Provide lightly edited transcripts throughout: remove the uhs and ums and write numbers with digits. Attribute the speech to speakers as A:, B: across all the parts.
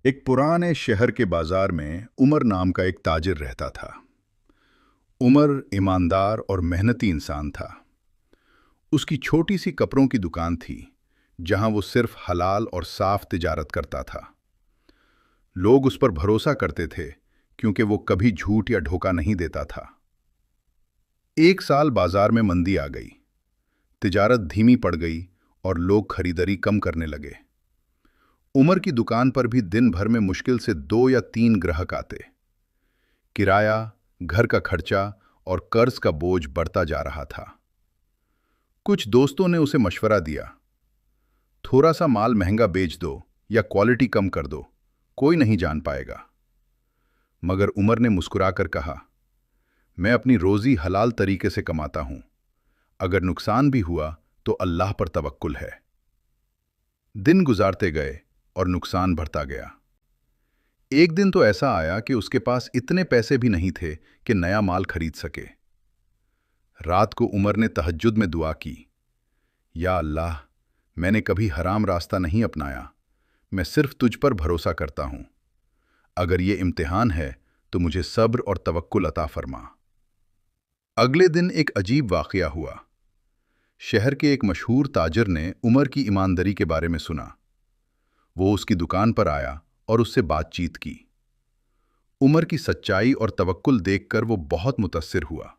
A: एक पुराने शहर के बाजार में उमर नाम का एक ताजिर रहता था। उमर ईमानदार और मेहनती इंसान था। उसकी छोटी सी कपड़ों की दुकान थी, जहां वो सिर्फ हलाल और साफ तिजारत करता था। लोग उस पर भरोसा करते थे, क्योंकि वो कभी झूठ या धोखा नहीं देता था। एक साल बाजार में मंदी आ गई, तिजारत धीमी पड़ गई और लोग खरीदारी कम करने लगे। उमर की दुकान पर भी दिन भर में मुश्किल से 2 या 3 ग्राहक आते। किराया, घर का खर्चा और कर्ज का बोझ बढ़ता जा रहा था। कुछ दोस्तों ने उसे मशवरा दिया, थोड़ा सा माल महंगा बेच दो या क्वालिटी कम कर दो, कोई नहीं जान पाएगा। मगर उमर ने मुस्कुराकर कहा, मैं अपनी रोजी हलाल तरीके से कमाता हूं। अगर नुकसान भी हुआ तो अल्लाह पर तवक्कुल है। दिन गुजारते गए और नुकसान बढ़ता गया। एक दिन तो ऐसा आया कि उसके पास इतने पैसे भी नहीं थे कि नया माल खरीद सके। रात को उमर ने तहज्जुद में दुआ की, या अल्लाह, मैंने कभी हराम रास्ता नहीं अपनाया, मैं सिर्फ तुझ पर भरोसा करता हूं। अगर ये इम्तिहान है तो मुझे सब्र और तवक्कुल अता फरमा। अगले दिन एक अजीब वाक़या हुआ। शहर के एक मशहूर ताजिर ने उमर की ईमानदारी के बारे में सुना। वो उसकी दुकान पर आया और उससे बातचीत की। उमर की सच्चाई और तवक्कुल देखकर वो बहुत मुतस्सिर हुआ।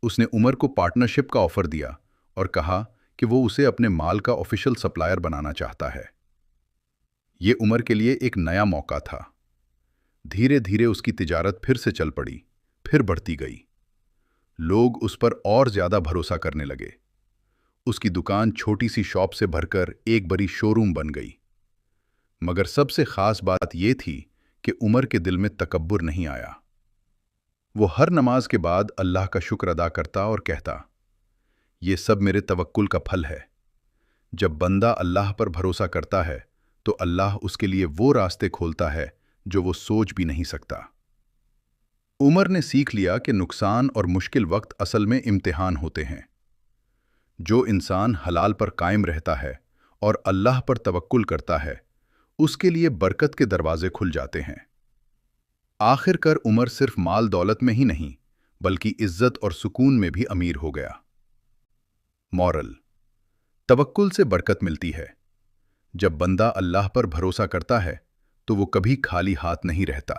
A: उसने उमर को पार्टनरशिप का ऑफर दिया और कहा कि वो उसे अपने माल का ऑफिशियल सप्लायर बनाना चाहता है। ये उमर के लिए एक नया मौका था। धीरे धीरे उसकी तिजारत फिर से चल पड़ी, फिर बढ़ती गई। लोग उस पर और ज्यादा भरोसा करने लगे। उसकी दुकान छोटी सी शॉप से भरकर एक बड़ी शोरूम बन गई। मगर सबसे खास बात यह थी कि उमर के दिल में तकब्बुर नहीं आया। वो हर नमाज के बाद अल्लाह का शुक्र अदा करता और कहता, ये सब मेरे तवक्कुल का फल है। जब बंदा अल्लाह पर भरोसा करता है तो अल्लाह उसके लिए वो रास्ते खोलता है जो वो सोच भी नहीं सकता। उमर ने सीख लिया कि नुकसान और मुश्किल वक्त असल में इम्तिहान होते हैं। जो इंसान हलाल पर कायम रहता है और अल्लाह पर तवक्कुल करता है, उसके लिए बरकत के दरवाजे खुल जाते हैं। आखिरकार उमर सिर्फ माल दौलत में ही नहीं, बल्कि इज्जत और सुकून में भी अमीर हो गया। मॉरल: तवक्कुल से बरकत मिलती है। जब बंदा अल्लाह पर भरोसा करता है तो वो कभी खाली हाथ नहीं रहता।